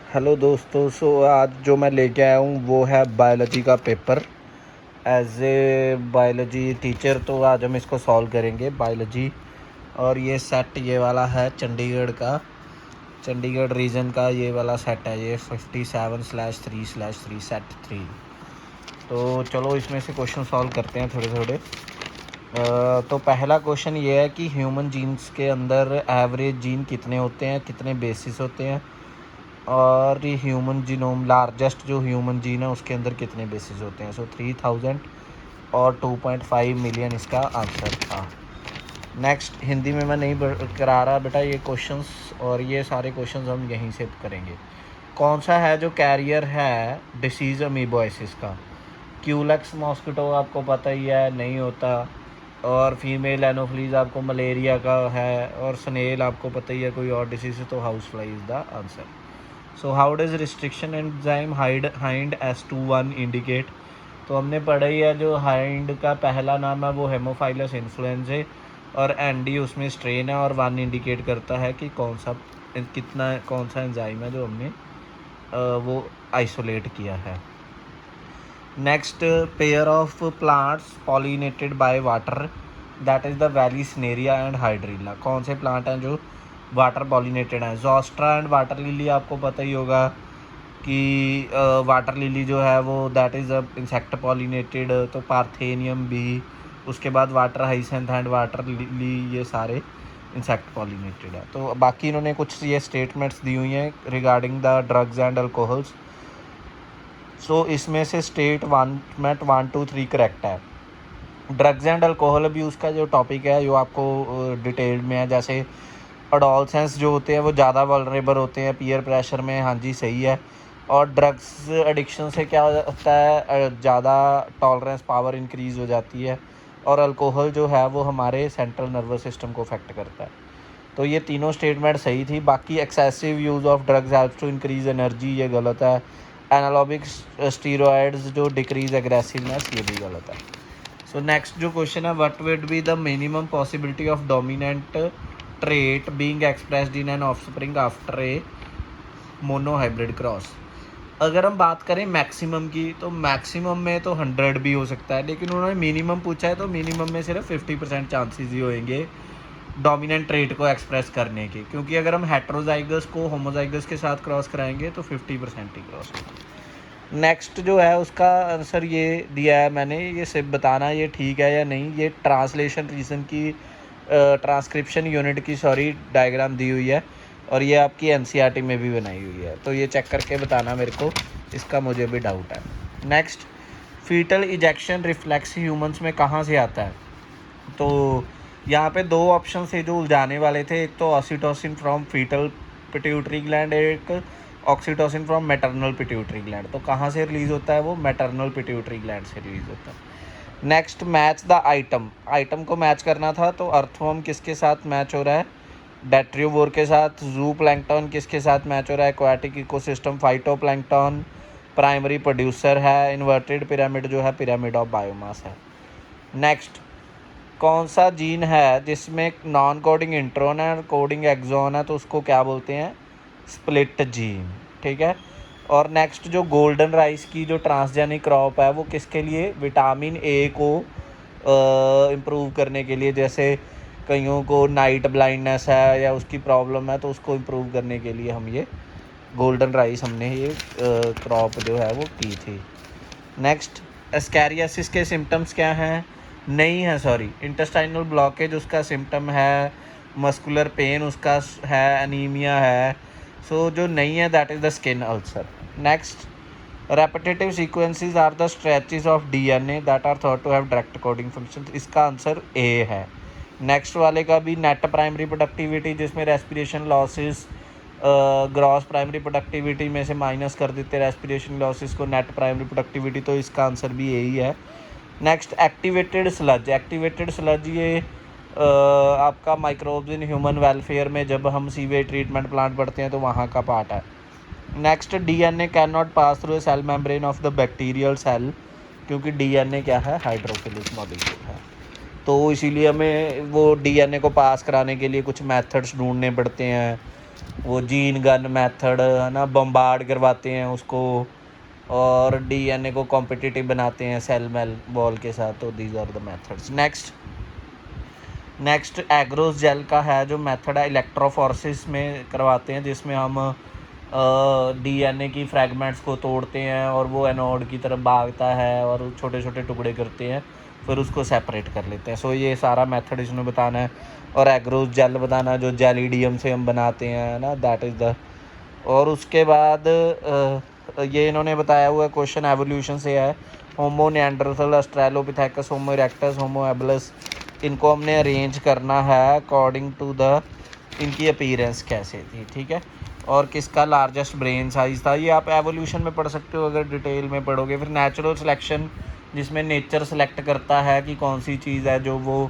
Hello दोस्तों। आज जो मैं लेके आया हूँ वो है बायोलॉजी का पेपर। एज ए बायोलॉजी टीचर तो आज हम इसको सॉल्व करेंगे बायोलॉजी। और ये सेट ये वाला है चंडीगढ़ रीजन का ये वाला सेट है। ये 57/3/3 सेट 3। तो चलो इसमें से क्वेश्चन सॉल्व करते हैं थोड़े थोड़े। तो पहला क्वेश्चन ये है कि ह्यूमन जीन्स के अंदर एवरेज जीन कितने होते हैं, कितने बेसिस होते हैं, और ये ह्यूमन जीनोम लार्जेस्ट जो ह्यूमन जीन है उसके अंदर कितने बेसिस होते हैं। 3000 और 2.5 मिलियन इसका आंसर था। नेक्स्ट, हिंदी में मैं नहीं करा रहा बेटा ये क्वेश्चंस, और ये सारे क्वेश्चंस हम यहीं से करेंगे। कौन सा है जो कैरियर है डिसीज़ अमीबोसिस का? क्यूलेक्स मॉस्किटो आपको पता ही है, नहीं होता। और फीमेल एनोफ्लीज आपको मलेरिया का है। और स्नेल आपको पता ही है कोई और डिसीज़ है, तो house fly is the answer. So how does restriction enzyme hind S21 indicate? तो हमने पढ़ा ही है, जो हाइंड का पहला नाम है वो हेमोफाइलस इन्फ्लुएंजाe और एनडी उसमें स्ट्रेन है, और 1 इंडिकेट करता है कि कौन सा एंजाइम है जो हमने वो आइसोलेट किया है। Next, pair of plants pollinated by water, that is the vallisneria and hydrilla. कौन से प्लांट हैं जो वाटर पॉलिनेटेड हैं? जोस्ट्रा एंड वाटर लिली आपको पता ही होगा कि वाटर लिली जो है वो that is a insect pollinated. तो पार्थेनियम भी, उसके बाद water hyacinth and water lily, ये सारे इंसेक्ट पॉलिनेटेड है। तो बाकी इन्होंने कुछ ये स्टेटमेंट्स दी हुई हैं regarding the drugs and alcohols. सो इसमें से स्टेट 1 2 3 करेक्ट है। ड्रग्स एंड अल्कोहल अब्यूज़ का जो टॉपिक है जो आपको डिटेल्ड में है, जैसे अडोलसेंस जो होते हैं वो ज़्यादा वल्नरेबल होते हैं पीयर प्रेशर में। हाँ जी, सही है। और ड्रग्स एडिक्शन से क्या होता है, ज़्यादा टॉलरेंस पावर इंक्रीज़ हो जाती है। और अल्कोहल जो है वो हमारे सेंट्रल नर्वस सिस्टम को अफेक्ट करता है। तो ये तीनों स्टेटमेंट सही थी। बाकी excessive use of drugs helps to increase energy, ये गलत है। एनालॉबिक स्टीरॉयड्स जो डिक्रीज एग्रेसिवनेस, ये भी गलत है। सो नेक्स्ट जो क्वेश्चन है, what would be the minimum possibility of dominant trait being expressed in an offspring after a monohybrid cross? अगर हम बात करें मैक्सिमम की, तो मैक्सिमम में तो 100 भी हो सकता है, लेकिन उन्होंने मिनिमम पूछा है तो मिनिमम में सिर्फ 50% चांसेस ही होंगे डोमिनेंट ट्रेट को एक्सप्रेस करने के, क्योंकि अगर हम हेट्रोजाइगस को होमोजाइगस के साथ क्रॉस कराएंगे तो 50% ही क्रॉस होगा। नेक्स्ट जो है उसका आंसर ये दिया है मैंने, ये सिर्फ बताना ये ठीक है या नहीं। ये ट्रांसलेशन रीजन की ट्रांसक्रिप्शन यूनिट की डायग्राम दी हुई है, और ये आपकी एनसीईआरटी में भी बनाई हुई है, तो ये चेक करके बताना मेरे को, इसका मुझे भी डाउट है। Next, fetal ejection reflex humans में कहाँ से आता है? तो यहाँ पे 2 ऑप्शन थे जो उलझाने वाले थे, एक तो oxytocin from fetal pituitary gland, एक oxytocin from maternal pituitary gland. तो कहाँ से रिलीज़ होता है वो? मैटरनल पिट्यूटरी ग्लैंड से रिलीज़ होता है। नेक्स्ट, मैच द आइटम को मैच करना था, तो अर्थवर्म किसके साथ मैच हो रहा है? डेट्रियोवोर के साथ। जू प्लैंकटन किसके साथ मैच हो रहा है? Aquatic ecosystem phytoplankton primary producer है। इन्वर्टेड पिरामिड जो है पिरामिड ऑफ बायोमास है। नेक्स्ट, कौन सा जीन है जिसमें नॉन कोडिंग इंट्रोन है, कोडिंग एक्सॉन है, तो उसको क्या बोलते हैं? स्प्लिट जीन, ठीक है। और नेक्स्ट, जो गोल्डन राइस की जो ट्रांसजेनिक क्रॉप है वो किसके लिए? विटामिन ए को इम्प्रूव करने के लिए। जैसे कईयों को नाइट ब्लाइंडनेस है या उसकी प्रॉब्लम है, तो उसको इम्प्रूव करने के लिए हम ये गोल्डन राइस हमने ये क्रॉप जो है वो की थी। नेक्स्ट, एस्कैरियासिस के सिम्टम्स क्या हैं? नहीं है, इंटेस्टाइनल ब्लॉकेज उसका सिम्टम है, मस्कुलर पेन उसका है, एनीमिया है। सो जो नहीं है that is the skin ulcer. Next, repetitive sequences are the stretches of DNA that are thought to have direct coding function, इसका आंसर ए है। नेक्स्ट वाले का भी नेट प्राइमरी प्रोडक्टिविटी, जिसमें respiration losses gross primary productivity में से minus कर देते हैं रेस्पिरेशन लॉसेस को, नेट प्राइमरी प्रोडक्टिविटी, तो इसका आंसर भी यही है। नेक्स्ट, एक्टिवेटेड स्लज ये आपका माइक्रोब्स इन ह्यूमन वेलफेयर में जब हम सीवेज ट्रीटमेंट प्लांट पढ़ते हैं तो वहाँ का पार्ट है। Next, DNA can not pass through a cell membrane of the bacterial cell, क्योंकि डीएनए क्या है? हाइड्रोफिलिक मॉलिक्यूल है, तो इसीलिए हमें वो डीएनए को पास कराने के लिए कुछ मेथड्स ढूंढने पड़ते हैं। वो जीन गन मेथड है ना, बम्बार्ड करवाते हैं उसको, और डीएनए को कॉम्पिटिटिव बनाते हैं सेल मेल बॉल के साथ। तो these are the methods. Next agarose gel का है जो मेथड है, इलेक्ट्रोफोरेसिस में करवाते हैं, जिसमें हम डीएनए की फ्रैगमेंट्स को तोड़ते हैं और वो एनोड की तरफ भागता है और छोटे छोटे टुकड़े करते हैं, फिर उसको सेपरेट कर लेते हैं। सो ये सारा मेथड इसमें बताना है। और एग्रोस जेल बताना जो जेलिडियम से हम बनाते हैं ना, दैट इज़ द। और उसके बाद ये इन्होंने बताया हुआ क्वेश्चन एवोल्यूशन से है। होमो निएंडरथल, ऑस्ट्रेलोपिथेकस, होमो इरेक्टस, होमो एबलस, इनको हमने अरेंज करना है अकॉर्डिंग टू द इनकी अपीयरेंस कैसे थी, ठीक है। और किसका लार्जेस्ट ब्रेन साइज था, ये आप एवोल्यूशन में पढ़ सकते हो अगर डिटेल में पढ़ोगे। फिर नेचुरल सिलेक्शन, जिसमें नेचर सेलेक्ट करता है कि कौन सी चीज़ है जो वो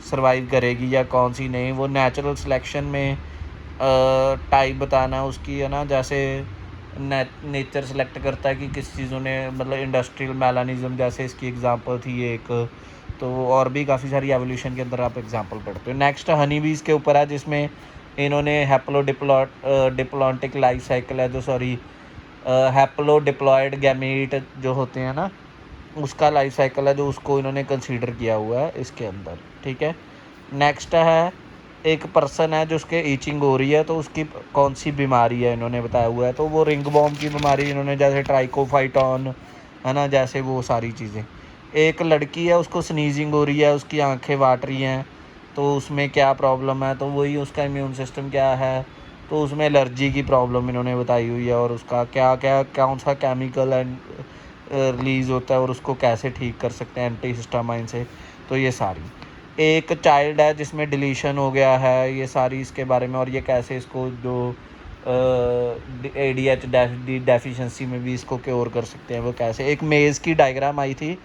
सर्वाइव करेगी या कौन सी नहीं। वो नेचुरल सिलेक्शन में टाइप बताना उसकी, है ना, जैसे नेचर सेलेक्ट करता है कि किस चीज़ों ने, मतलब इंडस्ट्रियल मेलानिज्म जैसे इसकी एग्जांपल थी एक। तो और भी काफ़ी सारी एवोल्यूशन के अंदर आप एग्जांपल पढ़ते हो। नेक्स्ट हनी बीज के ऊपर है, जिसमें इन्होंने डिप्लॉन्टिक लाइफ साइकिल है जो, सॉरी, हैप्लोडिप्लॉयड गैमीट जो होते हैं ना, उसका लाइफ साइकिल है जो, उसको इन्होंने कंसीडर किया हुआ है इसके अंदर, ठीक है। नेक्स्ट है, एक पर्सन है जो उसके ईचिंग हो रही है, तो उसकी कौन सी बीमारी है इन्होंने बताया हुआ है। तो वो रिंग बॉम की बीमारी इन्होंने, जैसे ट्राइकोफाइटॉन, है ना, जैसे वो सारी चीज़ें। एक लड़की है, उसको स्नीजिंग हो रही है, उसकी आंखें वाट रही हैं, तो उसमें क्या प्रॉब्लम है, तो वही उसका इम्यून सिस्टम क्या है, तो उसमें एलर्जी की प्रॉब्लम इन्होंने बताई हुई है, और उसका क्या क्या कौन सा केमिकल एंड रिलीज़ होता है और उसको कैसे ठीक कर सकते हैं एंटीहिस्टामाइन से। तो ये सारी। एक चाइल्ड है जिसमें डिलीशन हो गया है, ये सारी इसके बारे में, और ये कैसे इसको जो ADH डेफिशिएंसी में भी इसको क्योर कर सकते हैं, वो कैसे। एक मेज़ की डायग्राम आई थी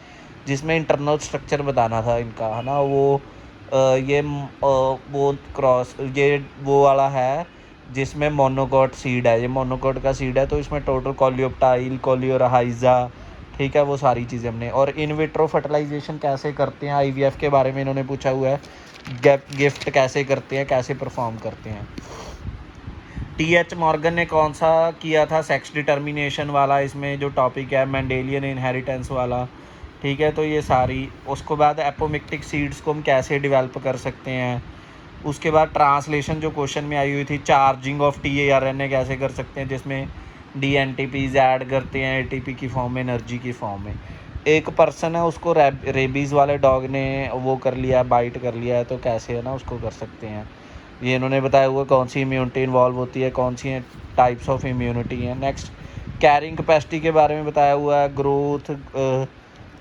जिसमें इंटरनल स्ट्रक्चर बताना था इनका, है ना। वो वो क्रॉस, ये वो वाला है जिसमें मोनोकॉट सीड है, ये मोनोकॉट का सीड है, तो इसमें टोटल कोलियोप्टाइल, कोलियोराइजा, ठीक है, वो सारी चीज़ें हमने। और इन विट्रो फर्टिलाइजेशन कैसे करते हैं, IVF के बारे में इन्होंने पूछा हुआ है, गिफ्ट कैसे करते हैं, कैसे परफॉर्म करते हैं। TH मॉर्गन ने कौन सा किया था, सेक्स डिटर्मिनेशन वाला, इसमें जो टॉपिक है मेंडेलियन इनहेरिटेंस वाला, ठीक है। तो ये सारी। उसके बाद एपोमिक्टिक सीड्स को हम कैसे डेवलप कर सकते हैं। उसके बाद ट्रांसलेशन जो क्वेश्चन में आई हुई थी, चार्जिंग ऑफ tRNA कैसे कर सकते हैं, जिसमें DNTPs ऐड करते हैं ATP की फॉर्म में, एनर्जी की फॉर्म में। एक पर्सन है, उसको रेबीज़ वाले डॉग ने वो कर लिया, बाइट कर लिया है, तो कैसे, है ना, उसको कर सकते हैं। ये इन्होंने बताया हुआ कौन सी इम्यूनिटी इन्वॉल्व होती है, कौन सी टाइप्स ऑफ इम्यूनिटी हैं। नेक्स्ट कैरिंग कैपेसिटी के बारे में बताया हुआ है, ग्रोथ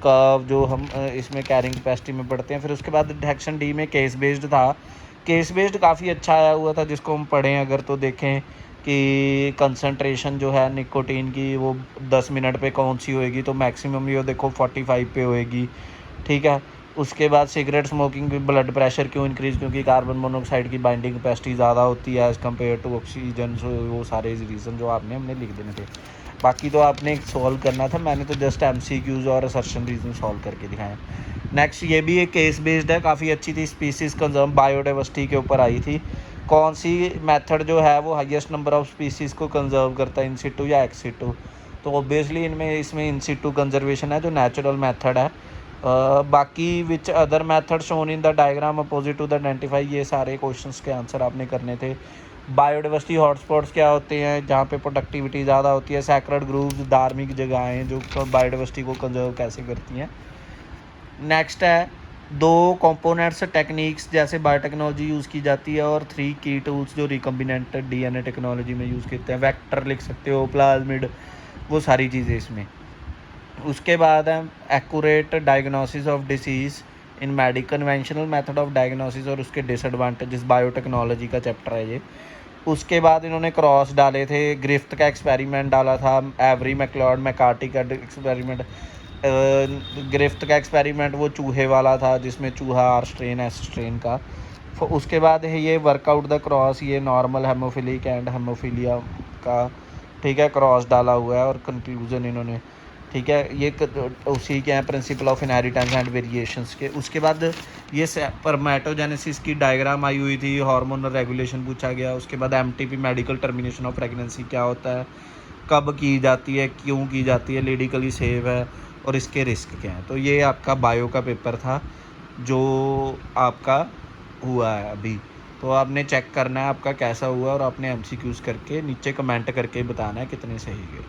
कर्व जो हम इसमें कैरिंग कैपेसिटी में पढ़ते हैं। फिर उसके बाद सेक्शन D में केस बेस्ड था। केस बेस्ड काफ़ी अच्छा आया हुआ था, जिसको हम पढ़ें अगर तो देखें कि कंसंट्रेशन जो है निकोटीन की वो 10 मिनट पे कौन सी होएगी, तो मैक्सिमम ये देखो 45 पे होएगी, ठीक है। उसके बाद सिगरेट स्मोकिंग, ब्लड प्रेशर क्यों इंक्रीज़, क्योंकि कार्बन मोनोऑक्साइड की बाइंडिंग कैपेसिटी ज़्यादा होती है एज़ कम्पेयर टू ऑक्सीजन। सो वो सारे रीज़न जो हमने लिख देने थे। बाकी तो आपने सॉल्व करना था, मैंने तो जस्ट MCQs और असर्शन रीजन सॉल्व करके दिखाए। नेक्स्ट ये भी एक केस बेस्ड है, काफ़ी अच्छी थी, स्पीसीज़ कंजर्व बायोडाइवर्सिटी के ऊपर आई थी। कौन सी मेथड जो है वो हाईएस्ट नंबर ऑफ स्पीसीज़ को कंजर्व करता है, इन सिटू या एक्स सिटू। तो ऑब्वियसली इसमें इन सिटू कंजर्वेशन है जो नेचुरल मेथड है। बाकी which other method shown in the diagram opposite to the identify, ये सारे क्वेश्चंस के आंसर आपने करने थे। बायोडाइवर्सिटी हॉटस्पॉट्स क्या होते हैं, जहाँ पे प्रोडक्टिविटी ज़्यादा होती है। सैक्रेड ग्रूव्स, धार्मिक जगहें जो बायोडाइवर्सिटी को कंजर्व कैसे करती हैं। नेक्स्ट है 2 कंपोनेंट्स टेक्निक्स जैसे बायोटेक्नोलॉजी यूज़ की जाती है, और 3 की टूल्स जो रिकम्बिनेंट DNA टेक्नोलॉजी में यूज़ करते हैं। वेक्टर लिख सकते हो, प्लाज्मिड, वो सारी चीज़ें इसमें। उसके बाद है accurate diagnosis of disease in medical conventional method of diagnosis और उसके डिसएडवांटेजेस, बायोटेक्नोलॉजी का चैप्टर है ये। उसके बाद इन्होंने क्रॉस डाले थे, ग्रिफ्ट का एक्सपेरिमेंट डाला था, एवरी मैक्लियोड मैकार्टी का एक्सपेरिमेंट। ग्रिफ्ट का एक्सपेरिमेंट वो चूहे वाला था, जिसमें चूहा R स्ट्रेन S स्ट्रेन का। उसके बाद है ये वर्कआउट द क्रॉस, ये नॉर्मल हेमोफिलिक एंड हेमोफीलिया का, ठीक है, क्रॉस डाला हुआ है। और कंक्लूजन इन्होंने ठीक है, ये उसी के हैं principle of inheritance and variations के। उसके बाद ये स्पर्मेटोजेनेसिस की डायग्राम आई हुई थी, हार्मोनल रेगुलेशन पूछा गया। उसके बाद MTP medical termination of pregnancy क्या होता है, कब की जाती है, क्यों की जाती है, लीडिकली सेव है और इसके रिस्क क्या हैं। तो ये आपका बायो का पेपर था जो आपका हुआ है अभी। तो आपने चेक करना है आपका कैसा हुआ और आपने एमसीक्यूज़ करके नीचे कमेंट करके बताना है कितने सही गए।